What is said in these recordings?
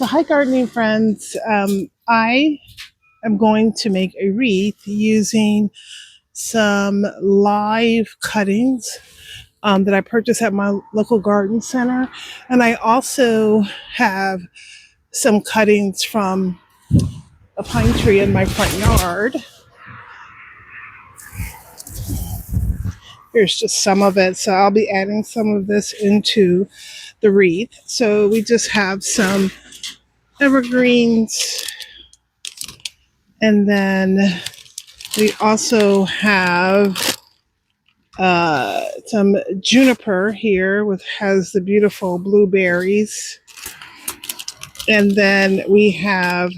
So, hi, gardening friends. I am going to make a wreath using some live cuttings that I purchased at my local garden center. And I also have some cuttings from a pine tree in my front yard. Here's just some of it. So, I'll be adding some of this into the wreath. So, we just have some evergreens, and then we also have some juniper here, with has the beautiful blueberries, and then we have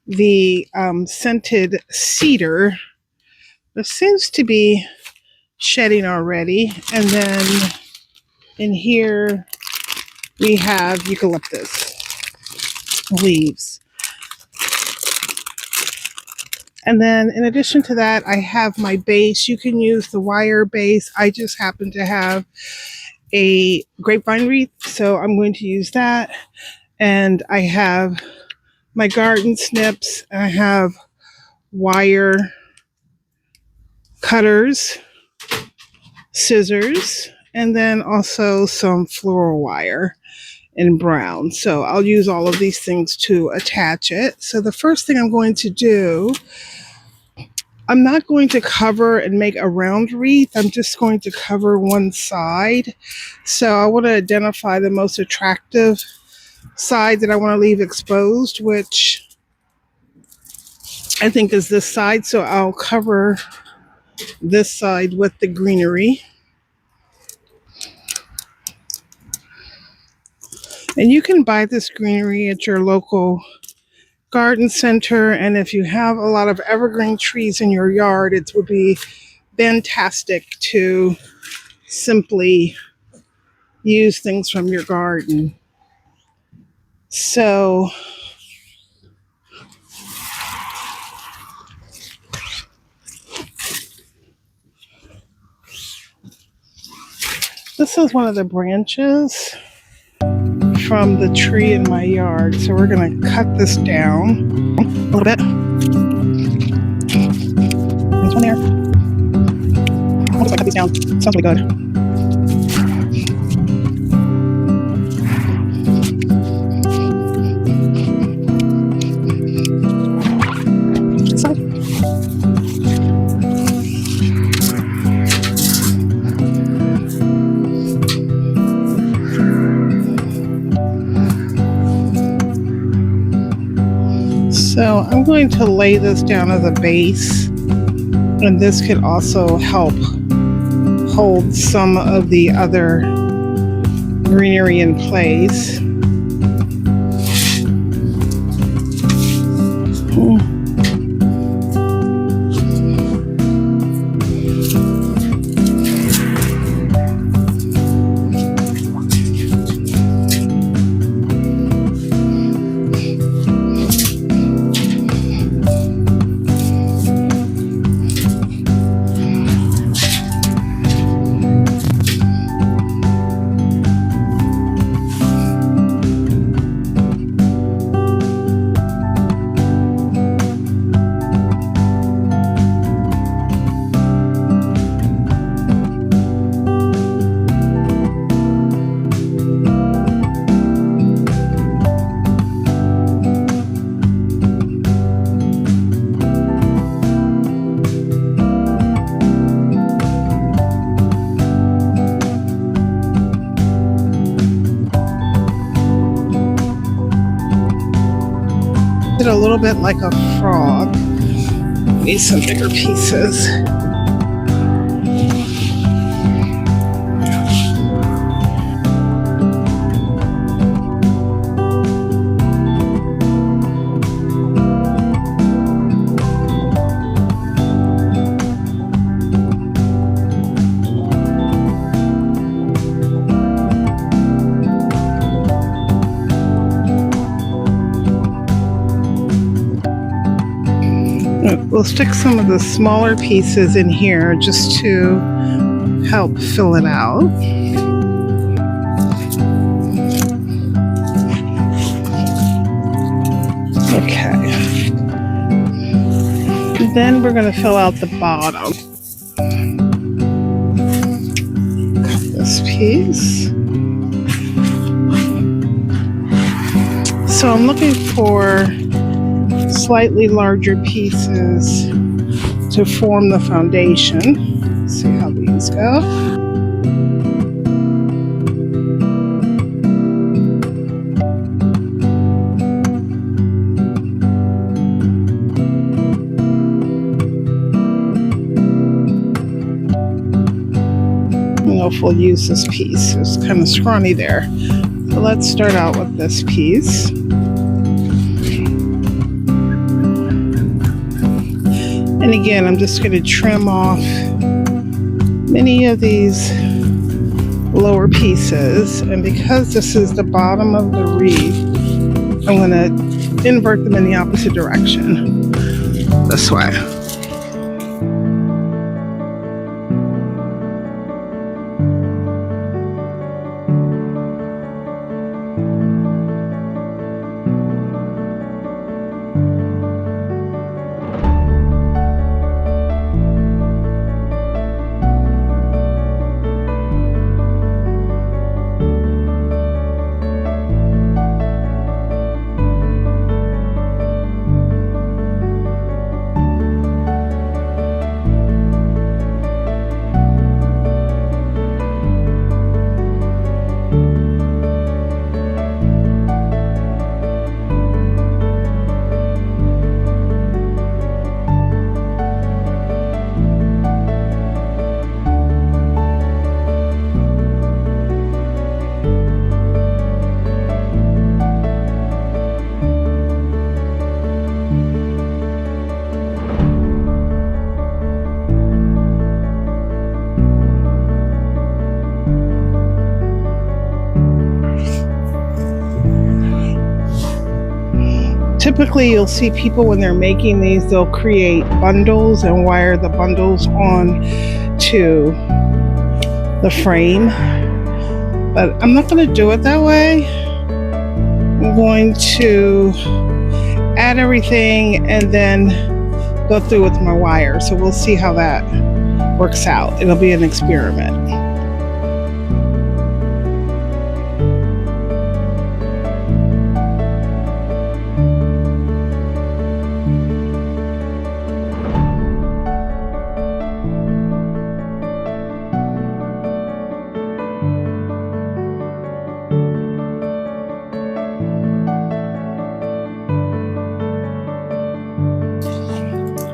the scented cedar. This seems to be shedding already, and then in here we have eucalyptus leaves. And then in addition to that, I have my base. You can use the wire base. I just happen to have a grapevine wreath, so I'm going to use that. And I have my garden snips. I have wire cutters, scissors, and then also some floral wire in brown. So I'll use all of these things to attach it. So the first thing I'm going to do, I'm not going to cover and make a round wreath. I'm just going to cover one side. So I want to identify the most attractive side that I want to leave exposed, which I think is this side. So I'll cover this side with the greenery. And you can buy this greenery at your local garden center, and if you have a lot of evergreen trees in your yard, it would be fantastic to simply use things from your garden. So this is one of the branches from the tree in my yard. So we're going to cut this down a little bit. There's one there. I'll just cut these down. Sounds really good. So I'm going to lay this down as a base, and this could also help hold some of the other greenery in place. A little bit like a frog. Need some bigger pieces. We'll stick some of the smaller pieces in here just to help fill it out. Then we're going to fill out the bottom. Cut this piece. So I'm looking for slightly larger pieces to form the foundation. Let's see how these go. I don't know if we'll use this piece. It's kind of scrawny there. So let's start out with this piece. And again, I'm just going to trim off many of these lower pieces. And because this is the bottom of the wreath, I'm going to invert them in the opposite direction. This way. Typically, you'll see people when they're making these, they'll create bundles and wire the bundles on to the frame. But I'm not going to do it that way. I'm going to add everything and then go through with my wire. So we'll see how that works out. It'll be an experiment.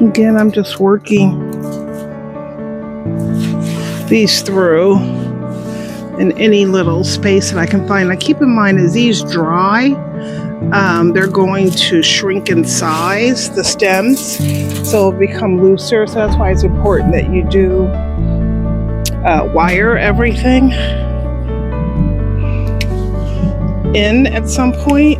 Again, I'm just working these through in any little space that I can find. Now keep in mind, as these dry, they're going to shrink in size, the stems, so it'll become looser. So that's why it's important that you do wire everything in at some point.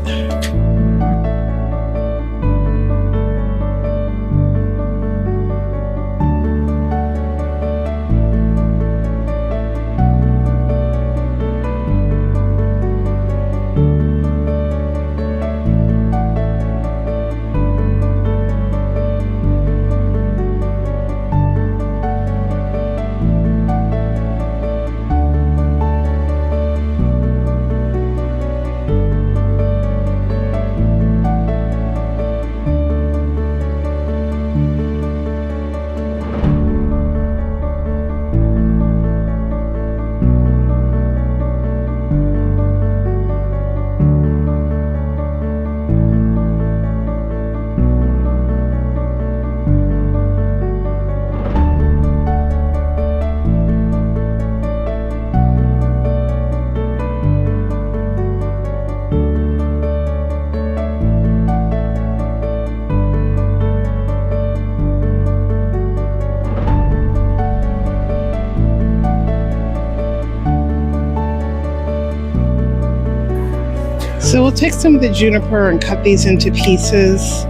So we'll take some of the juniper and cut these into pieces.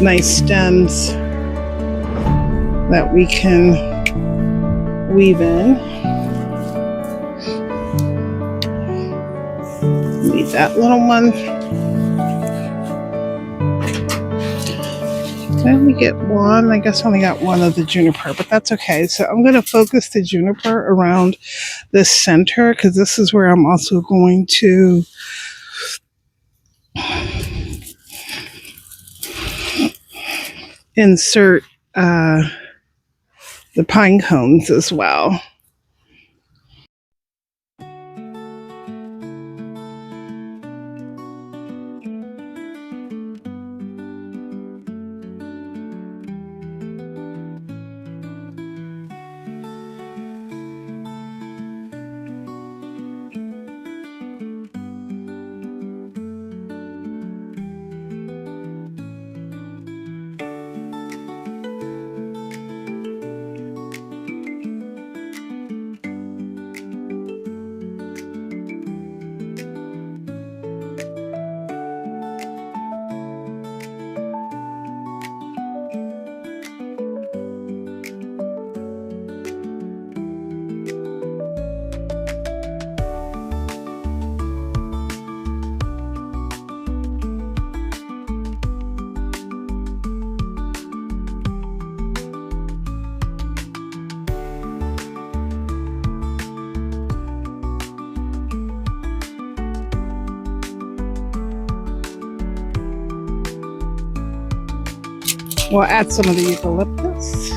Nice stems that we can weave in. Leave that little one. I only get one. I guess I only got one of the juniper, but that's okay. So I'm going to focus the juniper around the center because this is where I'm also going to insert the pine cones as well. We'll add some of the eucalyptus.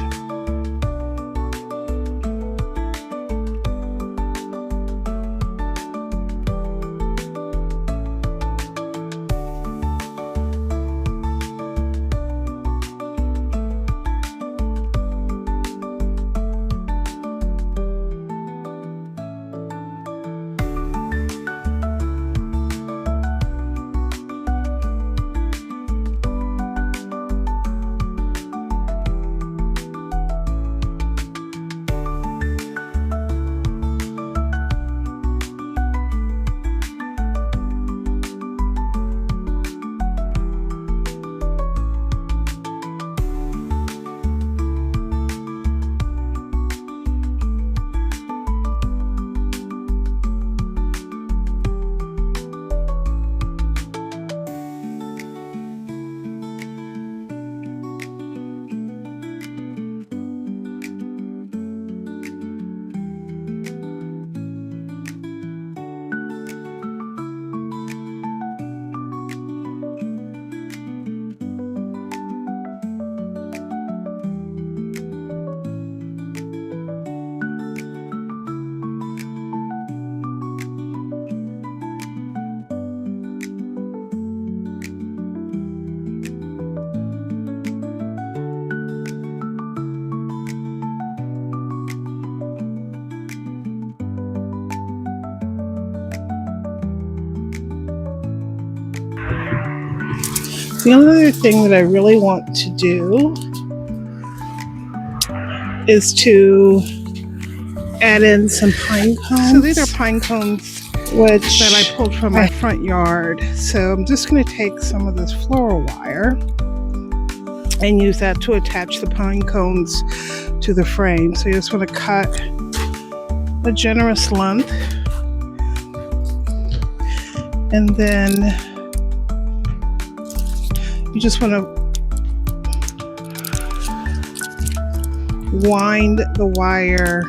The other thing that I really want to do is to add in some pine cones. So these are pine cones that I pulled from my front yard. So I'm just going to take some of this floral wire and use that to attach the pine cones to the frame. So you just want to cut a generous length, and then you just want to wind the wire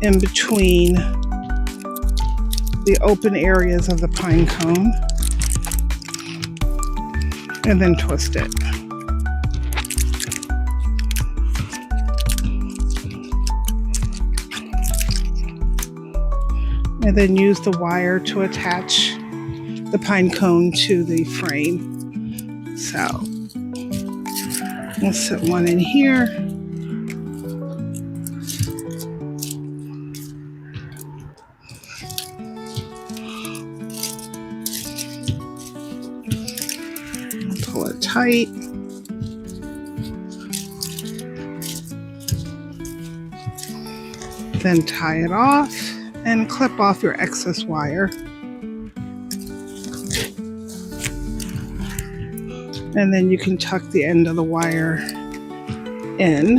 in between the open areas of the pine cone and then twist it. And then use the wire to attach the pine cone to the frame. So we'll set one in here. Pull it tight. Then tie it off and clip off your excess wire. And then you can tuck the end of the wire in.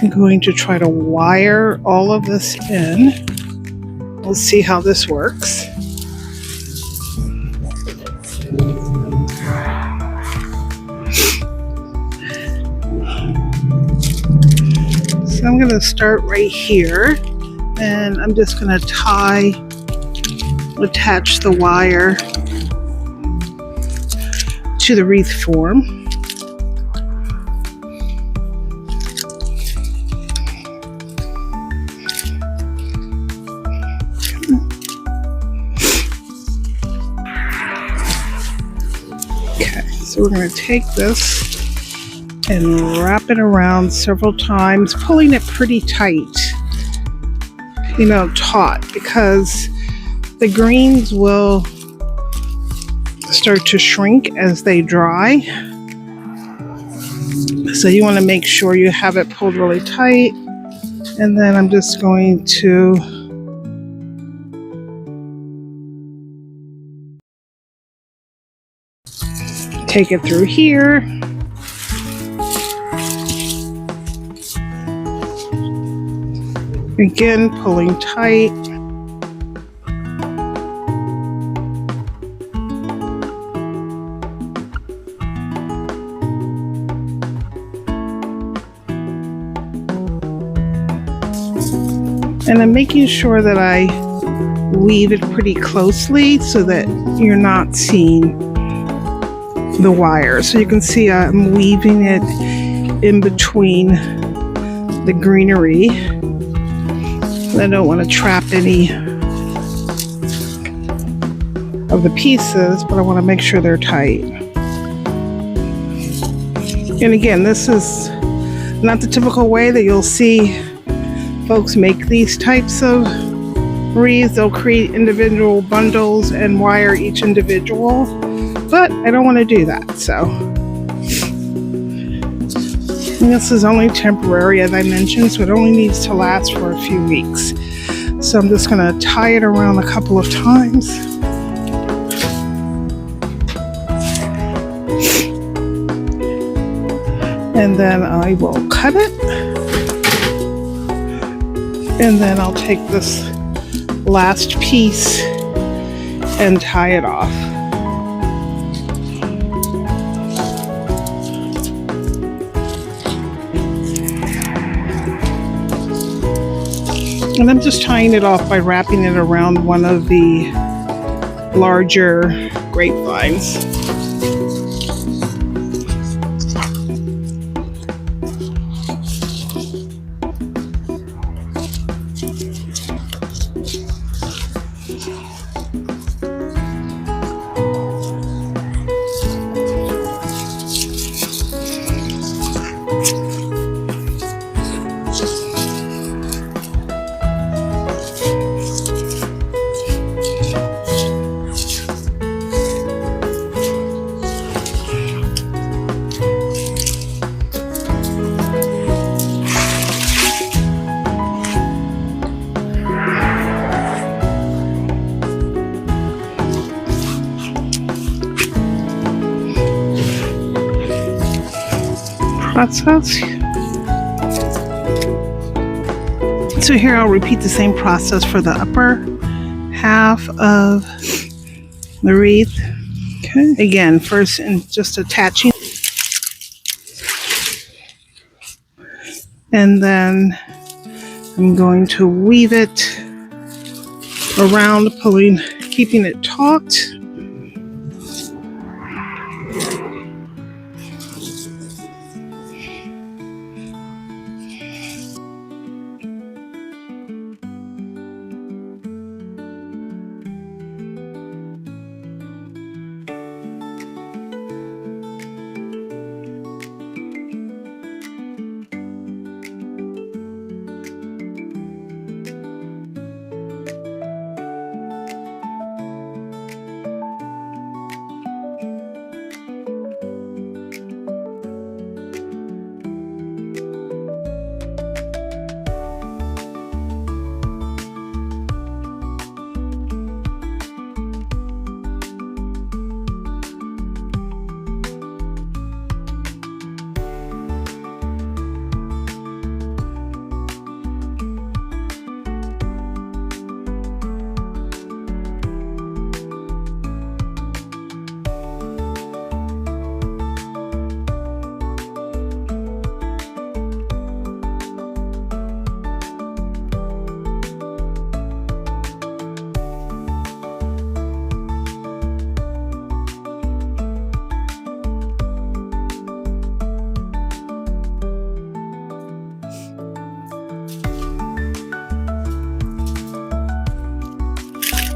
I'm going to try to wire all of this in. We'll see how this works. So I'm going to start right here, and I'm just going to attach the wire to the wreath form. Okay, so we're going to take this and wrap it around several times, pulling it pretty tight, taut, because the greens will start to shrink as they dry. So you want to make sure you have it pulled really tight. And then I'm just going to take it through here. Again, pulling tight. And I'm making sure that I weave it pretty closely so that you're not seeing the wire. So you can see I'm weaving it in between the greenery. I don't want to trap any of the pieces, but I want to make sure they're tight. And again, this is not the typical way that you'll see folks make these types of wreaths. They'll create individual bundles and wire each individual, but I don't want to do that. So and this is only temporary, as I mentioned, so it only needs to last for a few weeks. So I'm just going to tie it around a couple of times. And then I will cut it. And then I'll take this last piece and tie it off. And I'm just tying it off by wrapping it around one of the larger grapevines. Process. So here I'll repeat the same process for the upper half of the wreath. Okay. Again, first and just attaching, and then I'm going to weave it around, keeping it taut.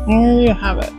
There you have it.